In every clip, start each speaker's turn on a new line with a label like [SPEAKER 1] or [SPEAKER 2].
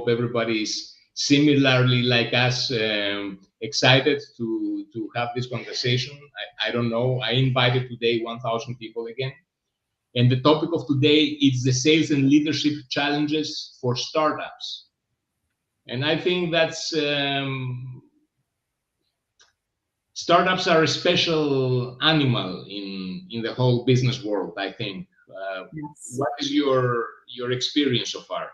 [SPEAKER 1] hope everybody is similarly like us, excited to have this conversation. I don't know. I invited today 1,000 people again. And the topic of today is the sales and leadership challenges for startups. And I think that's startups are a special animal in the whole business world, I think.
[SPEAKER 2] Yes.
[SPEAKER 1] What is your experience so far?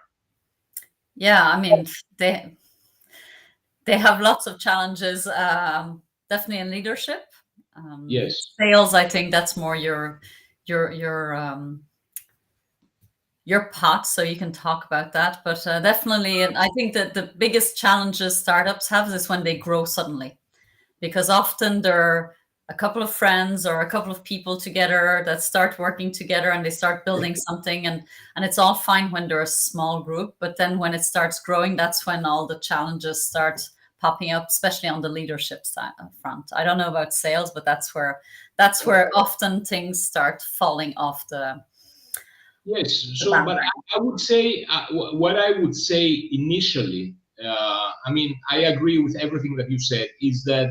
[SPEAKER 2] Yeah, I mean, they have lots of challenges, definitely in leadership.
[SPEAKER 1] Yes.
[SPEAKER 2] Sales, I think that's more your pot, so you can talk about that. But definitely, and I think that the biggest challenges startups have is when they grow suddenly, because often they're a couple of friends or a couple of people together that start working together and they start building something, and it's all fine when they're a small group, but then when it starts growing, that's when all the challenges start popping up, especially on the leadership side front. I don't know about sales, but that's where often things start falling off the
[SPEAKER 1] Yes. So, but I would say what I would say initially. I mean, I agree with everything that you said. Is that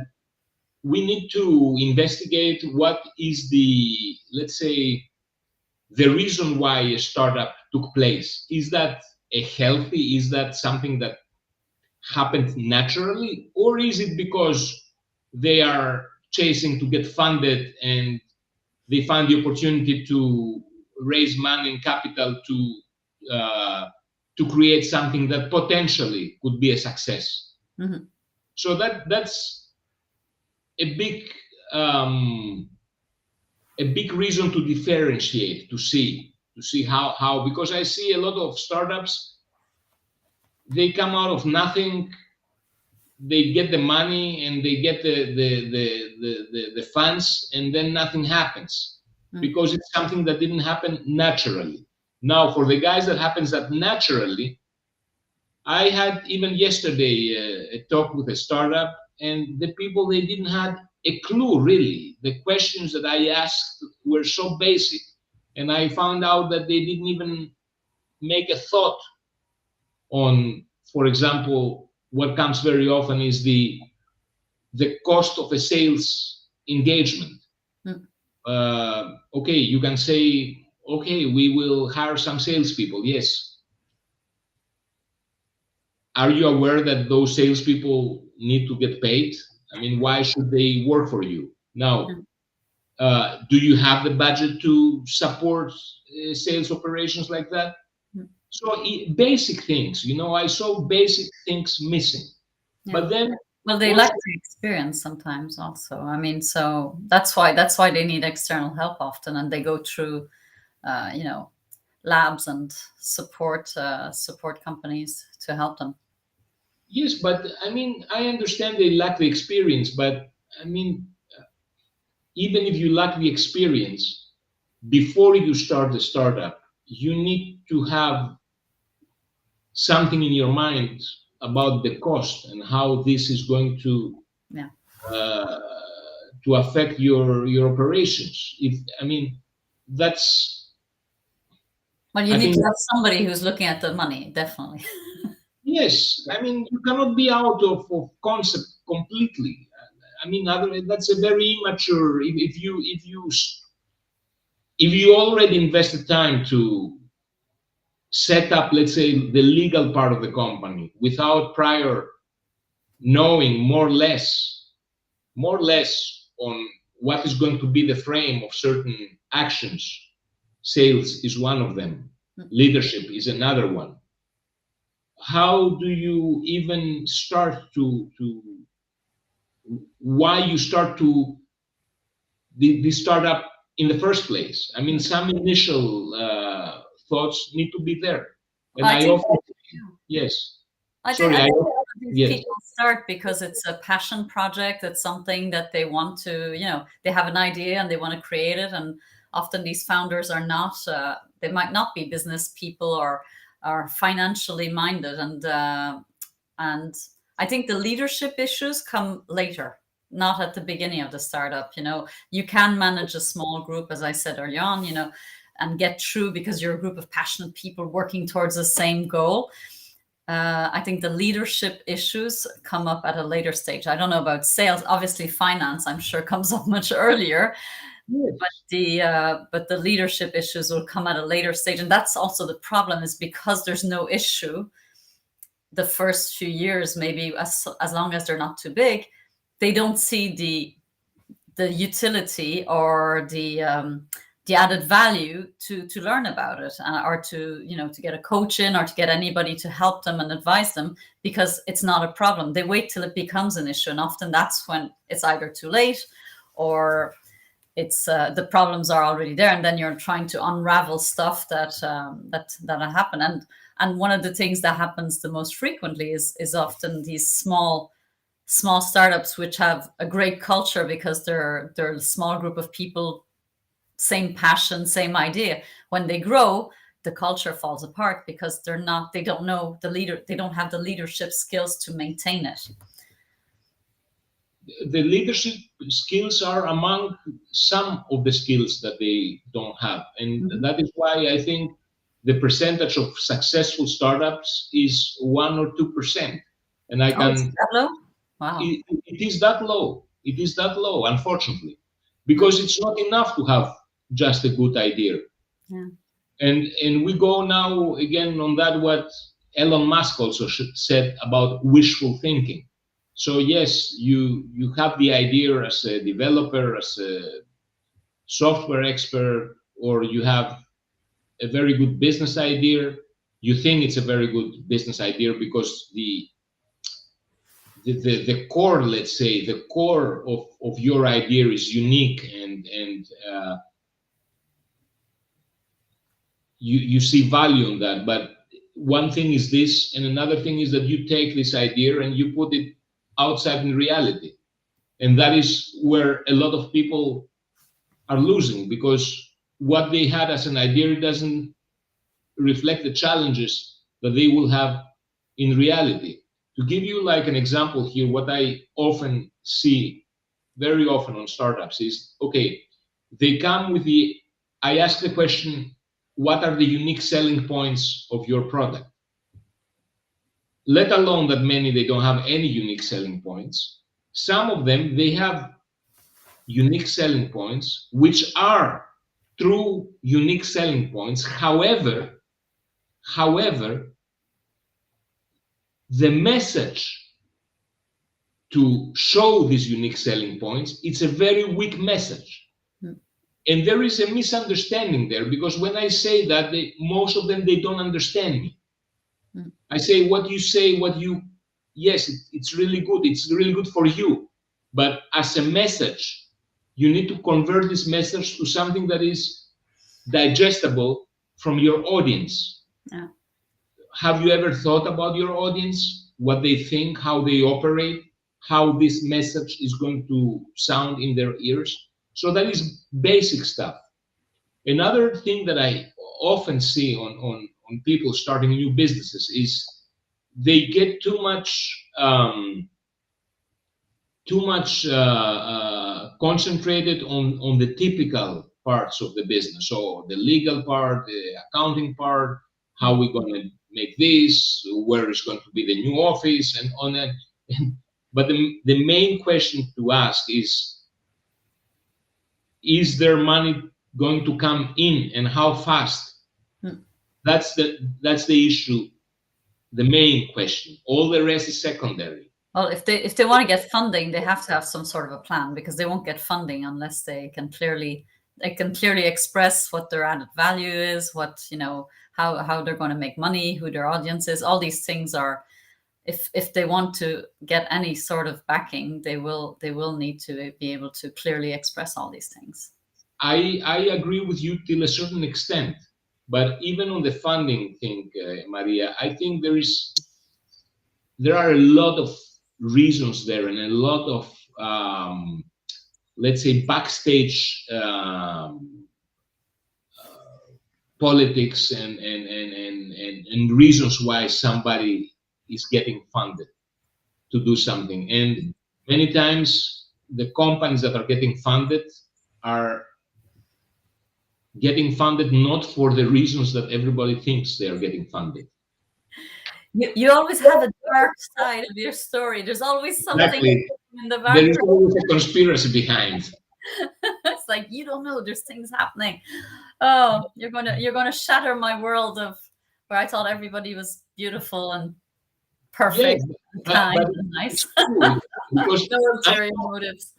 [SPEAKER 1] we need to investigate what is the, let's say, the reason why a startup took place. Is that is that something that happened naturally, or is it because they are chasing to get funded and they find the opportunity to raise money and capital to create something that potentially could be a success?
[SPEAKER 2] Mm-hmm.
[SPEAKER 1] So that's a big reason to differentiate, to see how, because I see a lot of startups, they come out of nothing, they get the money and they get the funds, and then nothing happens because it's something that didn't happen naturally. Now, for the guys that happens that naturally, I had even yesterday a talk with a startup, and the people, they didn't have a clue really. The questions that I asked were so basic, and I found out that they didn't even make a thought on, for example, what comes very often is the cost of a sales engagement. Okay, you can say, okay, we will hire some salespeople. Yes. Are you aware that those salespeople need to get paid? I mean, why should they work for you? Now, do you have the budget to support sales operations like that? So basic things, I saw basic things missing.
[SPEAKER 2] Yeah.
[SPEAKER 1] But then,
[SPEAKER 2] well, they lack the experience sometimes also. I mean, so that's why they need external help often, and they go through, labs and support companies to help them.
[SPEAKER 1] Yes, but I mean, I understand they lack the experience, but I mean, even if you lack the experience, before you start the startup, you need to have something in your mind about the cost and how this is going to affect your operations. That's.
[SPEAKER 2] Well, you need to have somebody who's looking at the money, definitely.
[SPEAKER 1] Yes, I mean, you cannot be out of concept completely. I mean, that's a very immature. If you already invested time to set up, let's say, the legal part of the company without prior knowing more or less on what is going to be the frame of certain actions. Sales is one of them. Leadership is another one. How do you even start why you start to the startup in the first place? I mean, some initial thoughts need to be there. And I think
[SPEAKER 2] people start because it's a passion project. It's something that they want to, they have an idea and they want to create it. And often these founders are not, they might not be business people or are financially minded. And I think the leadership issues come later, not at the beginning of the startup. You can manage a small group, as I said early on, and get through because you're a group of passionate people working towards the same goal. I think the leadership issues come up at a later stage. I don't know about sales. Obviously, finance, I'm sure, comes up much earlier.
[SPEAKER 1] Yes.
[SPEAKER 2] But the leadership issues will come at a later stage, and that's also the problem. Is because there's no issue. The first few years, maybe as long as they're not too big, they don't see the utility or the added value to learn about it, or to to get a coach in, or to get anybody to help them and advise them, because it's not a problem. They wait till it becomes an issue, and often that's when it's either too late, or it's the problems are already there, and then you're trying to unravel stuff that happen. And one of the things that happens the most frequently is often these small startups which have a great culture because they're a small group of people, same passion, same idea. When they grow, the culture falls apart because they don't know the leader, they don't have the leadership skills to maintain it.
[SPEAKER 1] The leadership skills are among some of the skills that they don't have, and that is why I think the percentage of successful startups is 1 or 2%. And I can.
[SPEAKER 2] Is that low? Wow.
[SPEAKER 1] It is that low. It is that low, unfortunately, because it's not enough to have just a good idea.
[SPEAKER 2] Yeah.
[SPEAKER 1] And we go now again on that what Elon Musk also said about wishful thinking. So yes, you have the idea as a developer, as a software expert, or you have a very good business idea. You think it's a very good business idea because the core, let's say, the core of your idea is unique, and you see value in that. But one thing is this, and another thing is that you take this idea and you put it outside in reality, and that is where a lot of people are losing, because what they had as an idea doesn't reflect the challenges that they will have in reality. To give you like an example here, what I often see very often on startups is, okay, they come with I ask the question, what are the unique selling points of your product? Let alone that many, they don't have any unique selling points. Some of them, they have unique selling points, which are true unique selling points. However, the message to show these unique selling points, it's a very weak message. And there is a misunderstanding there, because when I say that, most of them, they don't understand me. I say, what you say, yes, it's really good. It's really good for you. But as a message, you need to convert this message to something that is digestible from your audience.
[SPEAKER 2] Yeah.
[SPEAKER 1] Have you ever thought about your audience, what they think, how they operate, how this message is going to sound in their ears? So that is basic stuff. Another thing that I often see on people starting new businesses is they get too much concentrated on the typical parts of the business. So the legal part, the accounting part, how we're going to make this, where is going to be the new office, and on that. But the main question to ask is there money going to come in, and how fast? That's the issue, the main question. All the rest is secondary.
[SPEAKER 2] Well, if they want to get funding, they have to have some sort of a plan, because they won't get funding unless they can clearly express what their added value is, what, how they're going to make money, who their audience is. All these things are, if they want to get any sort of backing, they will need to be able to clearly express all these things.
[SPEAKER 1] I agree with you till a certain extent, but even on the funding thing, Maria, I think there are a lot of reasons there, and a lot of let's say backstage politics and reasons why somebody is getting funded to do something. And many times the companies that are getting funded are getting funded not for the reasons that everybody thinks they are getting funded.
[SPEAKER 2] You always have a dark side of your story. There's always something
[SPEAKER 1] Exactly.
[SPEAKER 2] in the
[SPEAKER 1] There is
[SPEAKER 2] background.
[SPEAKER 1] always a conspiracy behind.
[SPEAKER 2] It's like you don't know. There's things happening. Oh, you're gonna shatter my world of where I thought everybody was beautiful and
[SPEAKER 1] Yes,
[SPEAKER 2] perfect and kind
[SPEAKER 1] but
[SPEAKER 2] and nice.
[SPEAKER 1] it's true because
[SPEAKER 2] No ulterior motives.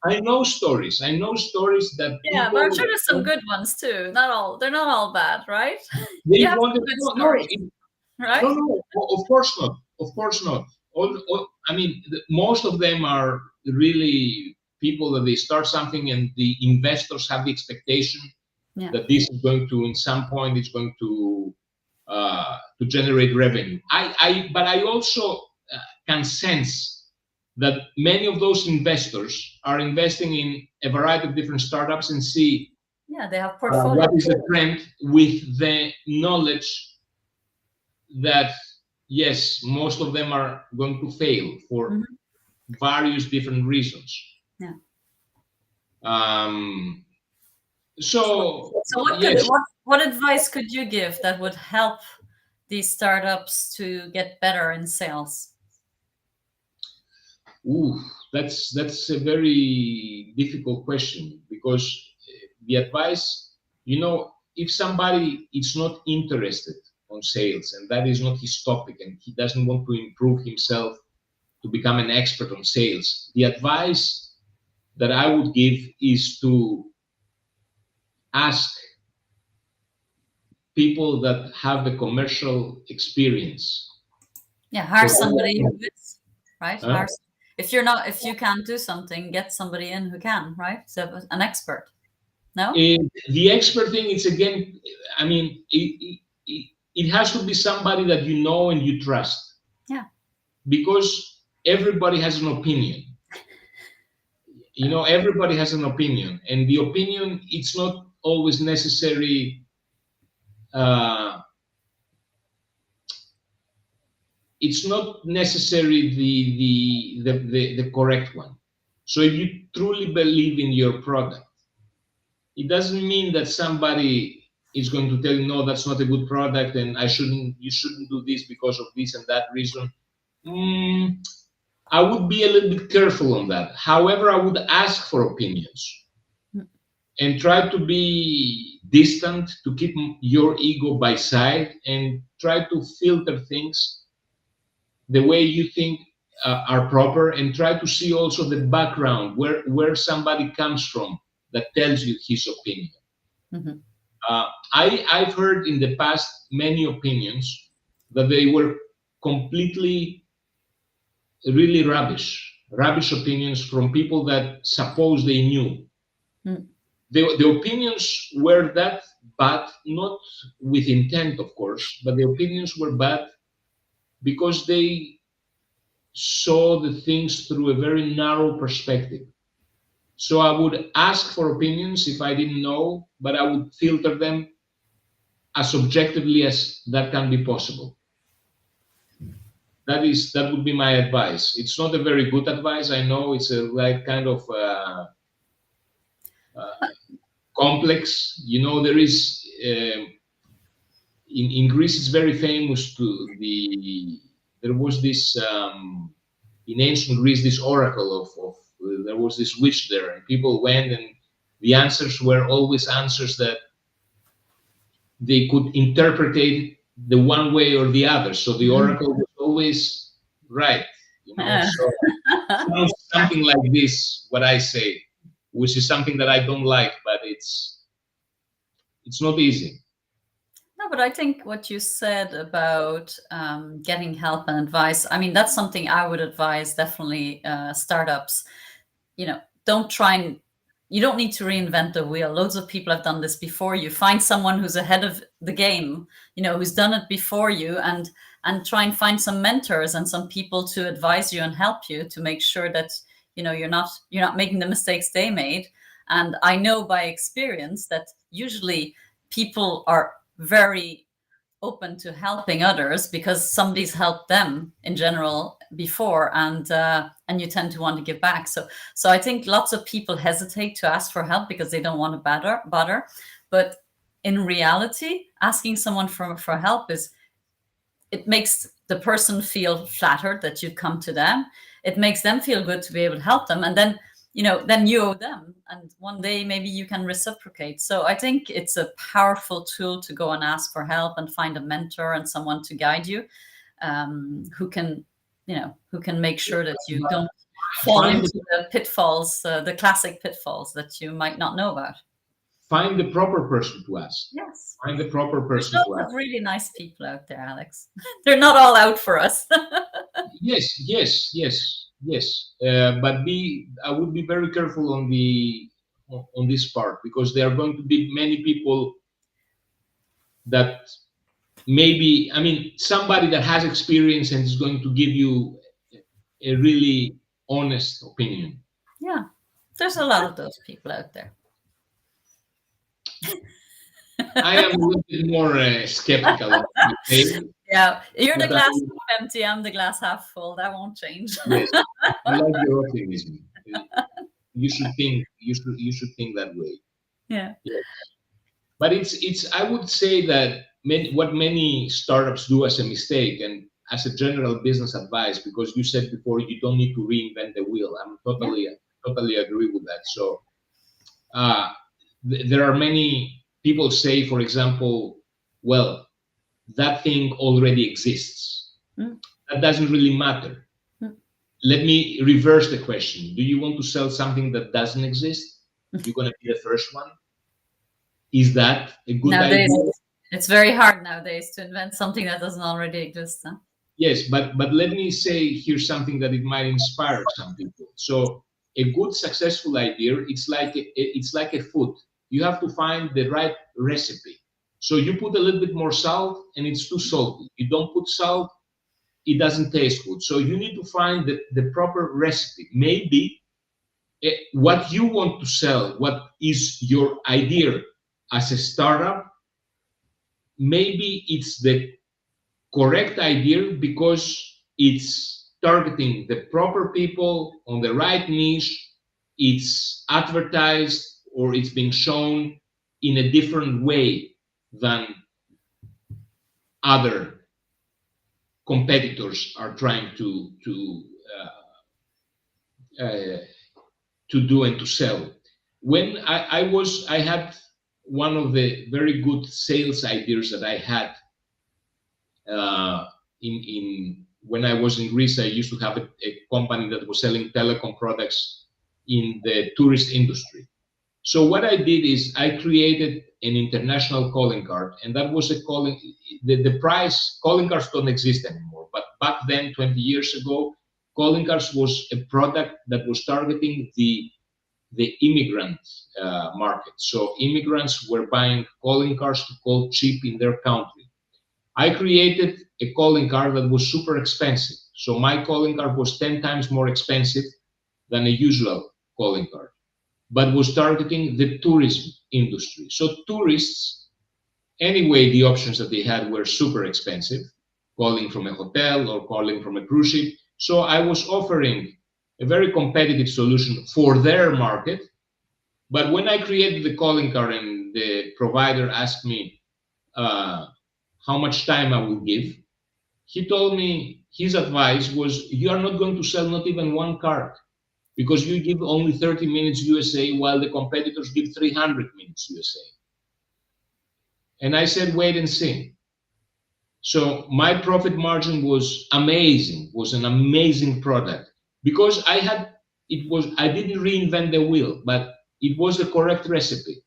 [SPEAKER 1] I know stories. I know stories that
[SPEAKER 2] Yeah, but I'm
[SPEAKER 1] people
[SPEAKER 2] sure there's some good ones too. Not all. They're not all bad, right?
[SPEAKER 1] they
[SPEAKER 2] You have
[SPEAKER 1] wanted
[SPEAKER 2] some good
[SPEAKER 1] no,
[SPEAKER 2] stories, right?
[SPEAKER 1] no, of course not. Of course not. I mean, most of them are really people that they start something and the investors have the expectation
[SPEAKER 2] Yeah.
[SPEAKER 1] that this is going to, in some point, it's going to generate revenue. But I also can sense that many of those investors are investing in a variety of different startups and see
[SPEAKER 2] Yeah, they have portfolio.
[SPEAKER 1] what is the trend with the knowledge that yes, most of them are going to fail for various different reasons.
[SPEAKER 2] Yeah.
[SPEAKER 1] So
[SPEAKER 2] what
[SPEAKER 1] yes.
[SPEAKER 2] what advice could you give that would help these startups to get better in sales?
[SPEAKER 1] Ooh, that's a very difficult question because the advice, if somebody is not interested on sales and that is not his topic and he doesn't want to improve himself to become an expert on sales, the advice that I would give is to ask people that have the commercial experience.
[SPEAKER 2] Yeah, hire somebody who is, right?
[SPEAKER 1] Huh?
[SPEAKER 2] If you can't do something, get somebody in who can, right? So an expert. No?
[SPEAKER 1] The expert thing, it's again, I mean, it has to be somebody that you know and you trust.
[SPEAKER 2] Yeah.
[SPEAKER 1] Because everybody has an opinion. Everybody has an opinion, and the opinion, it's not always necessary. It's not necessarily the correct one. So if you truly believe in your product, it doesn't mean that somebody is going to tell you, no, that's not a good product and you shouldn't do this because of this and that reason. I would be a little bit careful on that. However, I would ask for opinions and try to be distant, to keep your ego by side and try to filter things the way you think are proper, and try to see also the background where somebody comes from that tells you his opinion. I've heard in the past many opinions that they were completely really rubbish opinions from people that suppose they knew. The opinions were that bad, not with intent, of course, but the opinions were bad because they saw the things through a very narrow perspective. So I would ask for opinions if I didn't know, but I would filter them as objectively as that can be possible. That would be my advice. It's not a very good advice. I know it's a like kind of complex. There is in Greece. It's very famous there was this in ancient Greece, this oracle of there was this witch there, and people went, and the answers were always answers that they could interpret it the one way or the other. So the oracle was always right. So sounds something like this, what I say, which is something that I don't like, but it's not easy.
[SPEAKER 2] No, but I think what you said about getting help and advice, I mean, that's something I would advise definitely startups. You don't need to reinvent the wheel. Loads of people have done this before you. Find someone who's ahead of the game, who's done it before you, and try and find some mentors and some people to advise you and help you to make sure that you're not making the mistakes they made. And I know by experience that usually people are very open to helping others because somebody's helped them in general before, and you tend to want to give back. So I think lots of people hesitate to ask for help because they don't want to bother. But in reality, asking someone for help it makes the person feel flattered that you come to them. It makes them feel good to be able to help them, and then then you owe them, and one day maybe you can reciprocate. So I think it's a powerful tool to go and ask for help and find a mentor and someone to guide you, who can make sure that you don't fall into the pitfalls, the classic pitfalls that you might not know about.
[SPEAKER 1] Find the proper person to ask.
[SPEAKER 2] Yes.
[SPEAKER 1] Find the proper person
[SPEAKER 2] There's
[SPEAKER 1] to
[SPEAKER 2] lots
[SPEAKER 1] ask.
[SPEAKER 2] of really nice people out there, Alex. They're not all out for us.
[SPEAKER 1] Yes. But I would be very careful on this part, because there are going to be many people that maybe, somebody that has experience and is going to give you a really honest opinion.
[SPEAKER 2] Yeah, there's a lot of those people out there.
[SPEAKER 1] I am a little bit more skeptical.
[SPEAKER 2] Yeah, you're the glass half empty, I'm the glass half full. That won't change.
[SPEAKER 1] Yes, I like your optimism. You should think that way.
[SPEAKER 2] Yeah.
[SPEAKER 1] But it's I would say that what many startups do as a mistake, and as a general business advice, because you said before you don't need to reinvent the wheel. I'm totally agree with that. So there are many people say, for example, well, that thing already exists. That doesn't really matter. Let me reverse the question. Do you want to sell something that doesn't exist? You're going to be the first one. Is that a good idea?
[SPEAKER 2] It's very hard nowadays to invent something that doesn't already exist. Huh?
[SPEAKER 1] Yes, but let me say here's something that it might inspire some people. So a good, successful idea, it's like a food. You have to find the right recipe. So you put a little bit more salt and it's too salty. You don't put salt, it doesn't taste good. So you need to find the proper recipe. Maybe what you want to sell, what is your idea as a startup, maybe it's the correct idea because it's targeting the proper people on the right niche, it's advertised or it's being shown in a different way than other competitors are trying to do and to sell. When I had one of the very good sales ideas that I had when I was in Greece. I used to have a company that was selling telecom products in the tourist industry. So what I did is I created an international calling card, and that was the price. Calling cards don't exist anymore, but back then, 20 years ago, calling cards was a product that was targeting the immigrant market. So immigrants were buying calling cards to call cheap in their country. I created a calling card that was super expensive. So my calling card was 10 times more expensive than a usual calling card, but was targeting the tourism industry. So tourists, anyway, the options that they had were super expensive, calling from a hotel or calling from a cruise ship. So I was offering a very competitive solution for their market. But when I created the calling card and the provider asked me how much time I would give, he told me his advice was, you are not going to sell not even one card, because you give only 30 minutes USA while the competitors give 300 minutes USA. And I said, wait and see. So my profit margin was amazing, was an amazing product, because I didn't reinvent the wheel, but it was the correct recipe.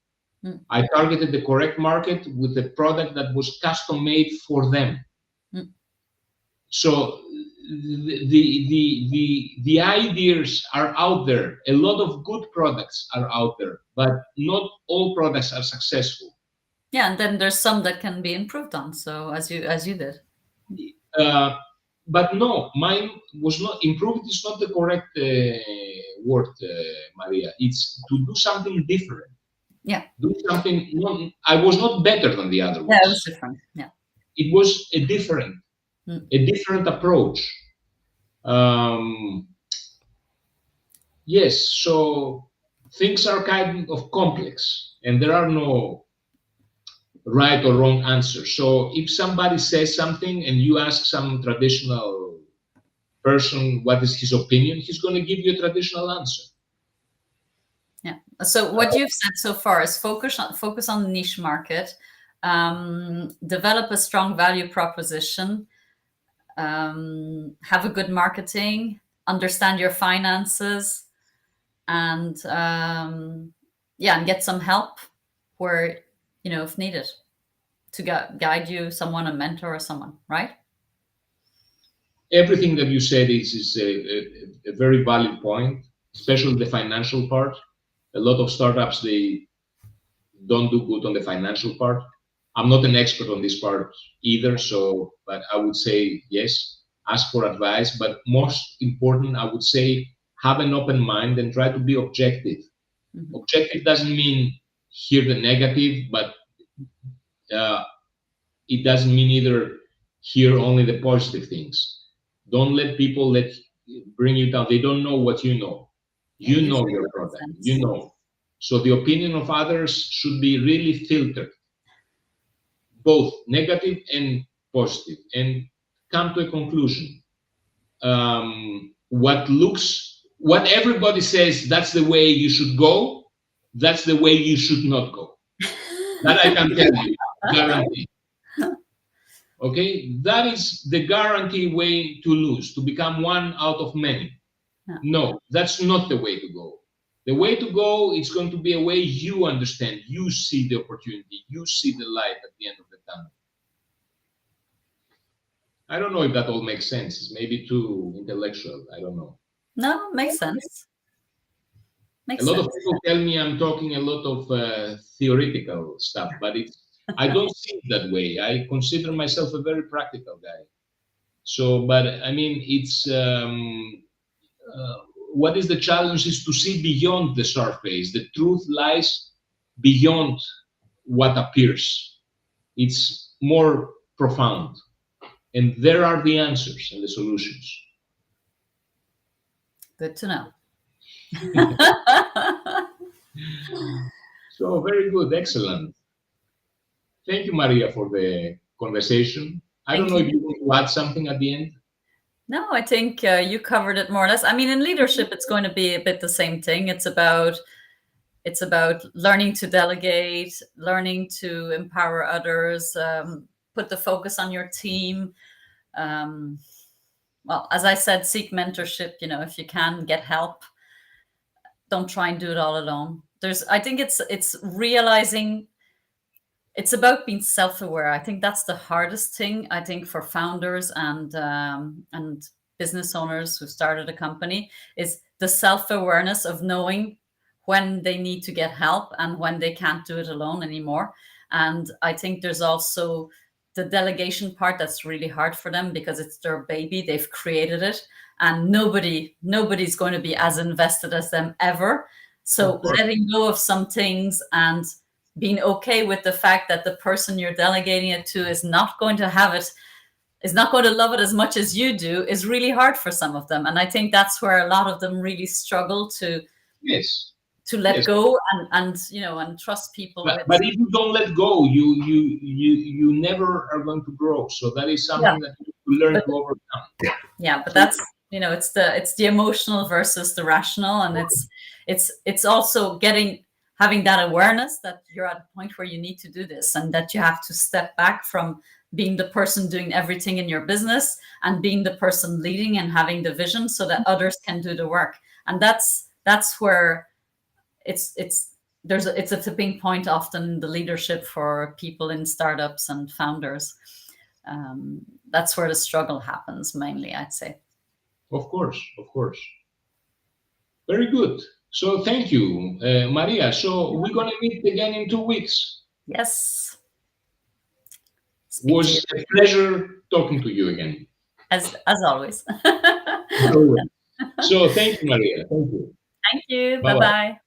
[SPEAKER 1] I targeted the correct market with a product that was custom made for them. So the ideas are out there. A lot of good products are out there, but not all products are successful.
[SPEAKER 2] Yeah, and then there's some that can be improved on. So as you did.
[SPEAKER 1] But no, mine was not improved. Is not the correct word, Maria. It's to do something different.
[SPEAKER 2] Yeah.
[SPEAKER 1] Do something. I was not better than the other ones.
[SPEAKER 2] Yeah, it was different. Yeah.
[SPEAKER 1] It was a different approach. Yes, so things are kind of complex, and there are no right or wrong answer. So if somebody says something and you ask some traditional person what is his opinion, he's going to give you a traditional answer.
[SPEAKER 2] Yeah. So what you've said so far is focus on the niche market, develop a strong value proposition, have a good marketing, understand your finances, and and get some help where, if needed, to guide you, someone, a mentor or someone, right?
[SPEAKER 1] Everything that you said is a very valid point, especially the financial part. A lot of startups, they don't do good on the financial part. I'm not an expert on this part either, but I would say yes, ask for advice. But most important, I would say have an open mind and try to be objective. Mm-hmm. Objective doesn't mean hear the negative, but it doesn't mean either hear only the positive things. Don't let people bring you down. They don't know what you know. You know your product. You know. So the opinion of others should be really filtered, both negative and positive, and come to a conclusion. What everybody says, that's the way you should go, that's the way you should not go. That I can tell you, guarantee. Okay, that is the guarantee way to lose, to become one out of many. Yeah. No, that's not the way to go. The way to go is going to be a way you understand, you see the opportunity, you see the light at the end of the tunnel. I don't know if that all makes sense. It's maybe too intellectual. I don't know.
[SPEAKER 2] No, makes sense.
[SPEAKER 1] A lot of people tell me I'm talking a lot of theoretical stuff, but I don't see it that way. I consider myself a very practical guy. So, but I mean, it's what is the challenge is to see beyond the surface. The truth lies beyond what appears. It's more profound. And there are the answers and the solutions.
[SPEAKER 2] Good to know.
[SPEAKER 1] So, very good. Excellent. Thank you, Maria, for the conversation. I don't know if you want to add something at the end.
[SPEAKER 2] No, I think you covered it more or less. I mean, in leadership, it's going to be a bit the same thing. It's about learning to delegate, learning to empower others, put the focus on your team. Well, as I said, seek mentorship. If you can, get help. Don't try and do it all alone. I think it's realizing. It's about being self-aware. I think that's the hardest thing, I think, for founders and business owners who started a company, is the self-awareness of knowing when they need to get help and when they can't do it alone anymore. And I think there's also the delegation part that's really hard for them, because it's their baby. They've created it, and nobody's going to be as invested as them ever. So letting go of some things and being okay with the fact that the person you're delegating it to is not going to love it as much as you do, is really hard for some of them. And I think that's where a lot of them really struggle to let go and trust people.
[SPEAKER 1] But if you don't let go, you never are going to grow. So that is something that you learn to overcome.
[SPEAKER 2] Yeah, but that's it's the emotional versus the rational, and it's also having that awareness that you're at a point where you need to do this, and that you have to step back from being the person doing everything in your business and being the person leading and having the vision so that others can do the work. And that's where it's a tipping point often in the leadership for people in startups and founders. That's where the struggle happens mainly, I'd say.
[SPEAKER 1] Of course. Very good. So thank you, Maria. So we're going to meet again in 2 weeks.
[SPEAKER 2] Yes.
[SPEAKER 1] It was a pleasure talking to you again.
[SPEAKER 2] As always.
[SPEAKER 1] So thank you, Maria. Thank you.
[SPEAKER 2] Thank you. Bye-bye.